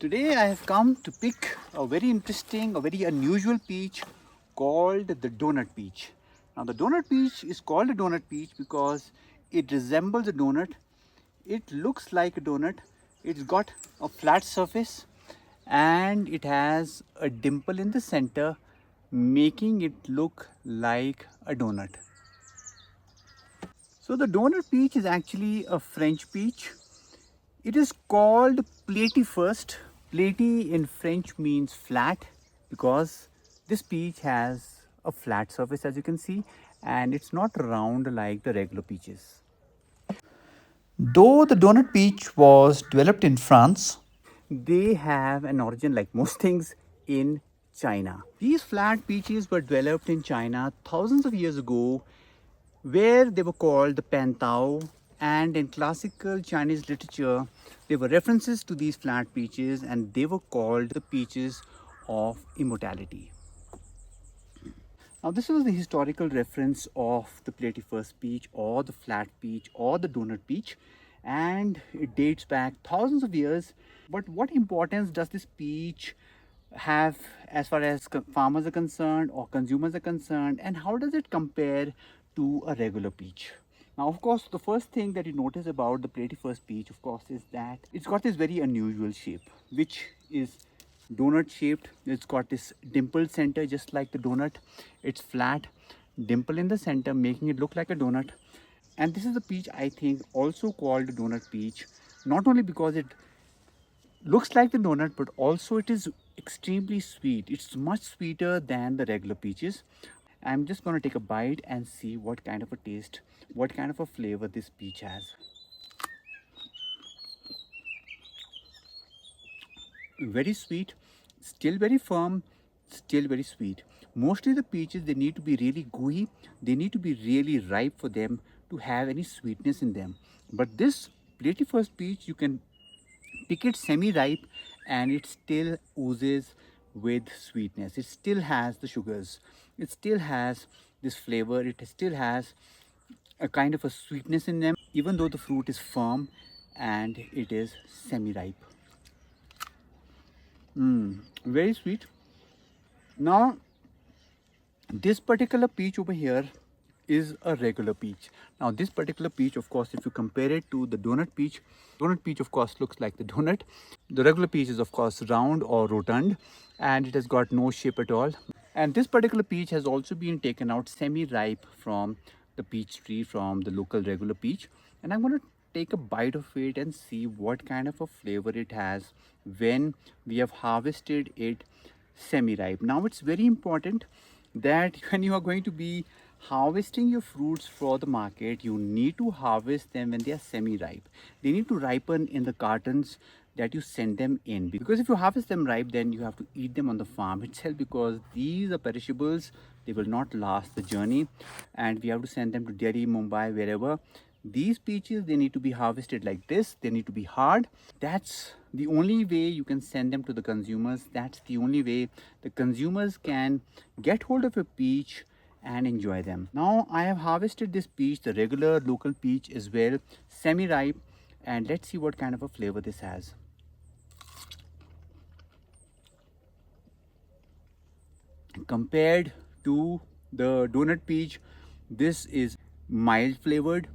Today I have come to pick a very interesting, a very unusual peach called the donut peach. Now the donut peach is called a donut peach because it resembles a donut. It looks like a donut. It's got a flat surface and it has a dimple in the center, making it look like a donut. So the donut peach is actually a French peach. It is called Platifirst. Platy in French means flat because this peach has a flat surface, as you can see, and it's not round like the regular peaches. Though the donut peach was developed in France, they have an origin, like most things, in China. These flat peaches were developed in China thousands of years ago, where they were called the Pan Tao, and in classical Chinese literature there were references to these flat peaches and they were called the peaches of immortality. Now this was the historical reference of the Platifirst peach or the flat peach or the donut peach, and it dates back thousands of years. But what importance does this peach have as far as farmers are concerned or consumers are concerned, and how does it compare to a regular peach? Now, of course, the first thing that you notice about the Platifirst peach, of course, is that it's got this very unusual shape, which is donut shaped. It's got this dimpled center just like the donut. It's flat, dimple in the center, making it look like a donut. And this is the peach, I think, also called donut peach, not only because it looks like the donut, but also it is extremely sweet. It's much sweeter than the regular peaches. I'm just going to take a bite and see what kind of a taste, what kind of a flavor this peach has. Very sweet, still very firm, still very sweet. Mostly the peaches, they need to be really gooey, they need to be really ripe for them to have any sweetness in them. But this Platifirst peach, you can pick it semi-ripe and it still oozes with sweetness. It still has the sugars, it still has this flavor, it still has a kind of a sweetness in them, even though the fruit is firm and it is semi-ripe. Very sweet. Now this particular peach over here is a regular peach. Now this particular peach, of course, if you compare it to the donut peach of course looks like the donut. The regular peach is of course round or rotund and it has got no shape at all. And this particular peach has also been taken out semi-ripe from the peach tree, from the local regular peach. And I'm going to take a bite of it and see what kind of a flavor it has when we have harvested it semi-ripe. Now it's very important that when you are going to be harvesting your fruits for the market, you need to harvest them when they are semi-ripe. They need to ripen in the cartons that you send them in, because if you harvest them ripe, then you have to eat them on the farm itself, because these are perishables. They will not last the journey and we have to send them to Delhi, Mumbai, wherever. These peaches, they need to be harvested like this. They need to be hard. That's the only way you can send them to the consumers. That's the only way the consumers can get hold of a peach and enjoy them. Now I have harvested this peach, the regular local peach as well, semi-ripe, and let's see what kind of a flavor this has. Compared to the donut peach, this is mild flavored.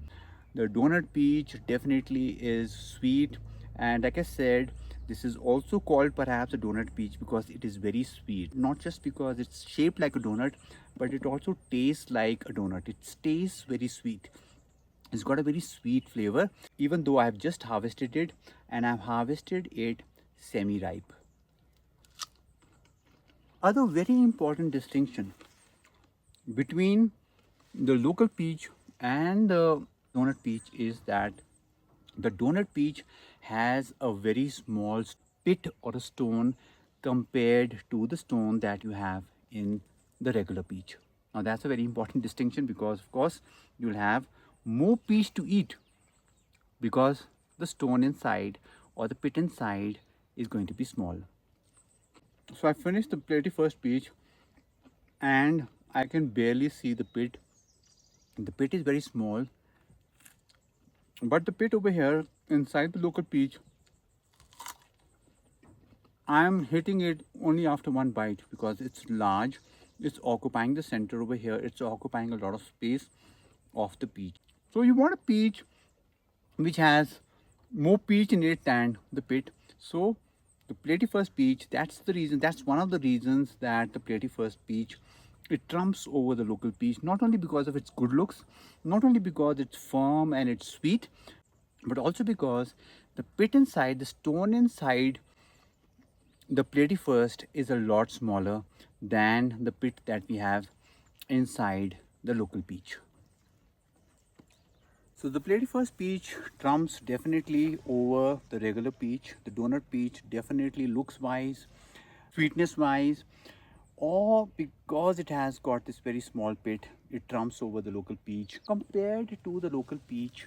The donut peach definitely is sweet, and like I said, this is also called perhaps a donut peach because it is very sweet. Not just because it's shaped like a donut, but it also tastes like a donut. It tastes very sweet. It's got a very sweet flavor, even though I've just harvested it, and I've harvested it semi-ripe. Other very important distinction between the local peach and the donut peach is that the donut peach has a very small pit or a stone compared to the stone that you have in the regular peach. Now that's a very important distinction, because of course you'll have more peach to eat because the stone inside or the pit inside is going to be small. So I finished the Platifirst peach and I can barely see the pit. The pit is very small, but the pit over here inside the local peach I'm hitting it only after one bite because it's large. It's occupying the center over here. It's occupying a lot of space of the peach. So you want a peach which has more peach in it than the pit. So the Platifirst peach, that's one of the reasons that the Platifirst peach, it trumps over the local peach, not only because of its good looks, not only because it's firm and it's sweet, but also because the pit inside, the stone inside the Platifirst is a lot smaller than the pit that we have inside the local peach. So the Platifirst peach trumps definitely over the regular peach. The donut peach definitely looks wise, sweetness wise, or because it has got this very small pit, it trumps over the local peach. Compared to the local peach,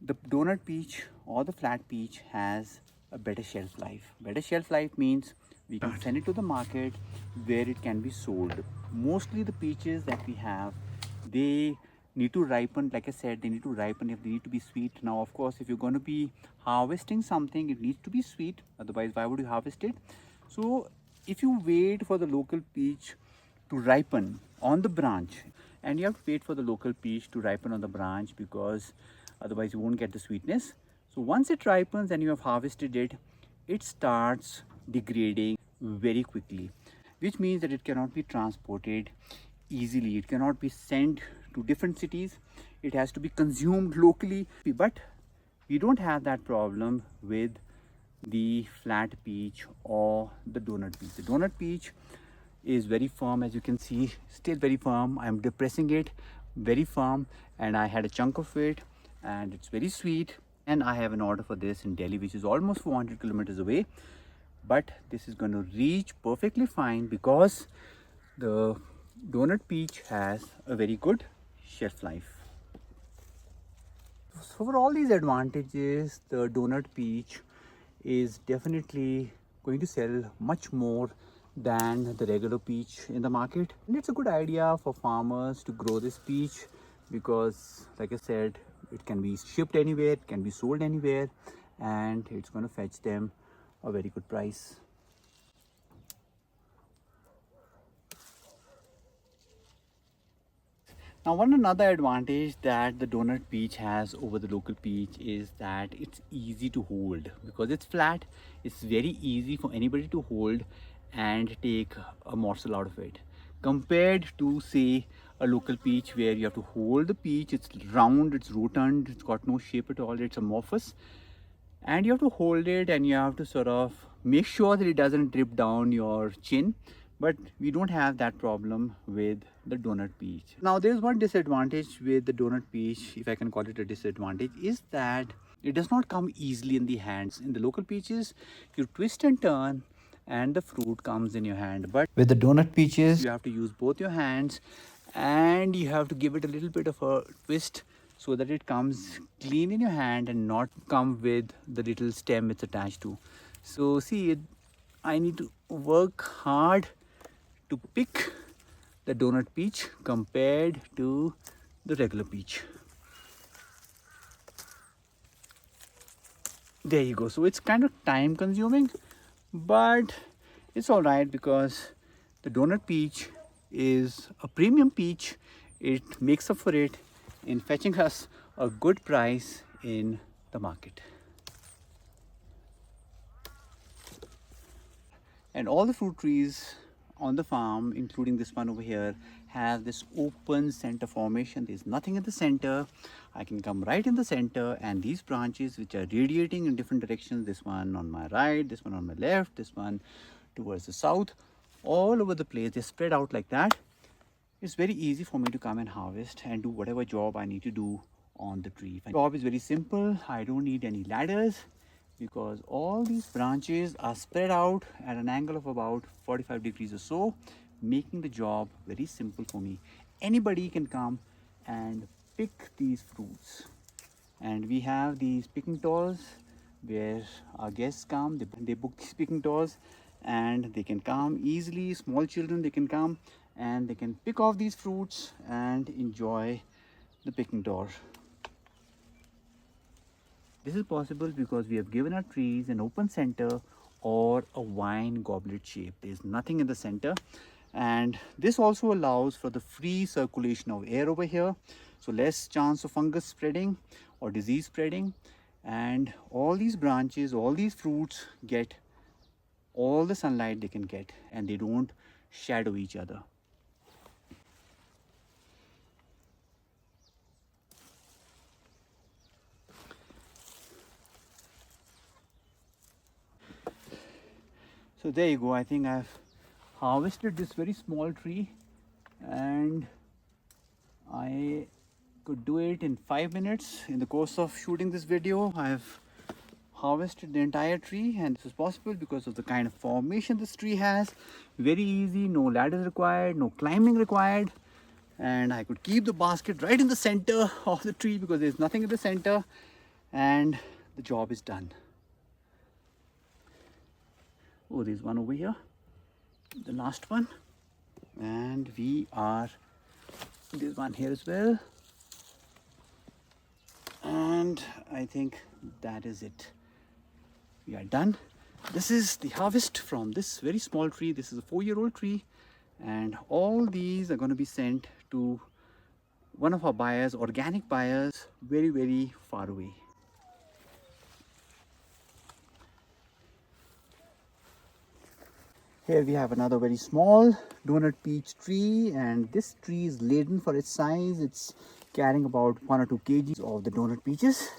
the donut peach or the flat peach has a better shelf life. Better shelf life means we can send it to the market where it can be sold. Mostly the peaches that we have, they need to ripen. Like I said, they need to ripen if they need to be sweet. Now, of course, if you're going to be harvesting something, it needs to be sweet. Otherwise, why would you harvest it? So if you wait for the local peach to ripen on the branch, and you have to wait for the local peach to ripen on the branch because otherwise you won't get the sweetness. So once it ripens and you have harvested it, it starts degrading very quickly, which means that it cannot be transported easily. It cannot be sent to different cities. It has to be consumed locally. But we don't have that problem with the flat peach or the donut peach. The donut peach is very firm, as you can see, still very firm. I'm depressing it, very firm, and I had a chunk of it, and it's very sweet. And I have an order for this in Delhi, which is almost 400 kilometers away, but this is going to reach perfectly fine because the donut peach has a very good shelf life. So for all these advantages, the donut peach is definitely going to sell much more than the regular peach in the market. And it's a good idea for farmers to grow this peach because, like I said, it can be shipped anywhere, it can be sold anywhere, and it's going to fetch them a very good price. Now, one another advantage that the donut peach has over the local peach is that it's easy to hold. Because it's flat, it's very easy for anybody to hold and take a morsel out of it. Compared to, say, a local peach where you have to hold the peach, it's round, it's rotund, it's got no shape at all, it's amorphous. And you have to hold it and you have to sort of make sure that it doesn't drip down your chin. But we don't have that problem with the donut peach. Now, there's one disadvantage with the donut peach, if I can call it a disadvantage, is that it does not come easily in the hands. In the local peaches, you twist and turn and the fruit comes in your hand. But with the donut peaches, you have to use both your hands and you have to give it a little bit of a twist so that it comes clean in your hand and not come with the little stem it's attached to. So see, I need to work hard to pick the donut peach compared to the regular peach. There you go. So it's kind of time consuming, but it's all right because the donut peach is a premium peach. It makes up for it in fetching us a good price in the market. And all the fruit trees on the farm, including this one over here, have this open center formation. There's nothing at the center. I can come right in the center, and these branches which are radiating in different directions, this one on my right, this one on my left, this one towards the south, all over the place, they spread out like that. It's very easy for me to come and harvest and do whatever job I need to do on the tree. The job is very simple. I don't need any ladders because all these branches are spread out at an angle of about 45 degrees or so, making the job very simple for me. Anybody can come and pick these fruits. And we have these picking tours where our guests come, they book these picking tours and they can come easily. Small children, they can come and they can pick off these fruits and enjoy the picking tour. This is possible because we have given our trees an open center or a wine goblet shape. There's nothing in the center, and this also allows for the free circulation of air over here, so less chance of fungus spreading or disease spreading. And all these branches, all these fruits get all the sunlight they can get, and they don't shadow each other. So there you go. I think I've harvested this very small tree, and I could do it in 5 minutes. In the course of shooting this video, I've harvested the entire tree, and this is possible because of the kind of formation this tree has. Very easy, no ladders required, no climbing required, and I could keep the basket right in the center of the tree because there's nothing in the center, and the job is done. Oh, there's one over here, the last one, and there's one here as well, and I think that is it. We are done. This is the harvest from this very small tree. This is a 4-year-old tree, and all these are going to be sent to one of our buyers, organic buyers, very, very far away. Here we have another very small donut peach tree, and this tree is laden for its size. It's carrying about 1 or 2 kgs of the donut peaches.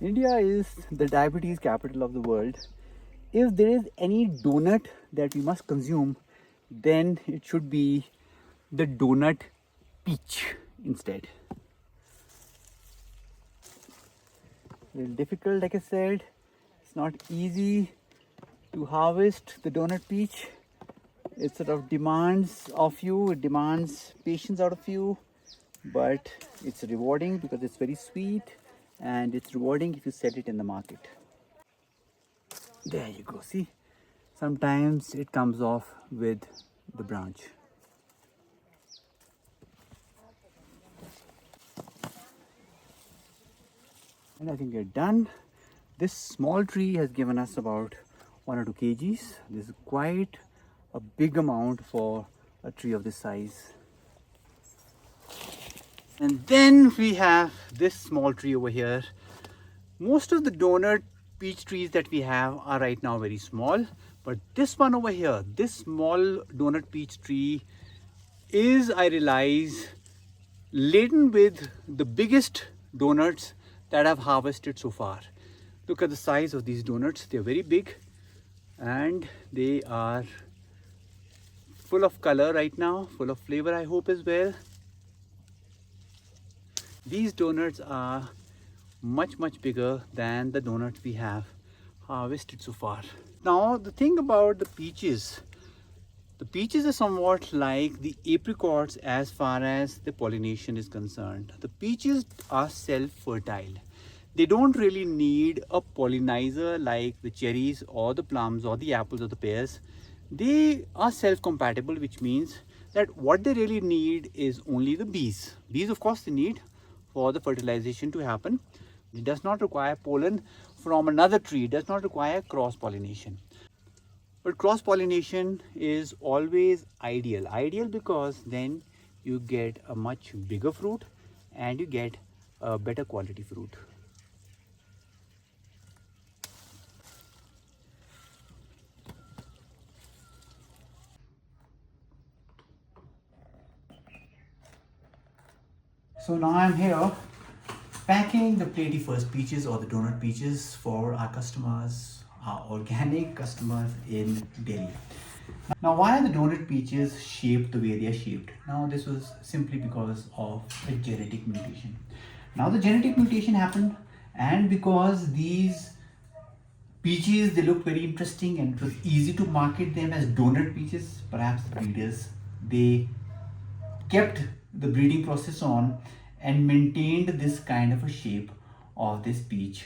India is the diabetes capital of the world. If there is any donut that we must consume, then it should be the donut peach instead. A little difficult, like I said. It's not easy to harvest the donut peach. It sort of demands of you, it demands patience out of you, but it's rewarding because it's very sweet, and it's rewarding if you sell it in the market. There you go, see, sometimes it comes off with the branch. And I think we're done. This small tree has given us about 1 or 2 kgs. This is quite a big amount for a tree of this size. And then we have this small tree over here. Most of the donut peach trees that we have are right now very small, but this one over here, this small donut peach tree is, I realize, laden with the biggest donuts that I've harvested so far. Look at the size of these donuts. They're very big, and they are full of color right now, full of flavor, I hope, as well. These donuts are much bigger than the donuts we have harvested so far. Now, the thing about the peaches are somewhat like the apricots as far as the pollination is concerned. The peaches are self-fertile. They don't really need a pollinizer like the cherries or the plums or the apples or the pears. They are self-compatible, which means that what they really need is only the bees. Bees, of course, they need for the fertilization to happen. It does not require pollen from another tree. It does not require cross-pollination. But cross-pollination is always ideal. Ideal because then you get a much bigger fruit and you get a better quality fruit. So now I'm here packing the Platifirst peaches or the donut peaches for our customers, our organic customers in Delhi. Now, why are the donut peaches shaped the way they are shaped? Now, this was simply because of a genetic mutation. Now, the genetic mutation happened, and because these peaches, they look very interesting and it was easy to market them as donut peaches, perhaps the breeders, they kept the breeding process on and maintained this kind of a shape of this peach.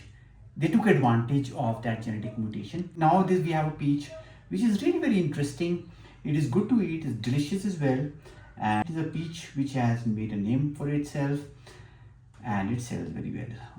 They took advantage of that genetic mutation. Now we have a peach which is really very interesting. It is good to eat, it's delicious as well, and it is a peach which has made a name for itself and it sells very well.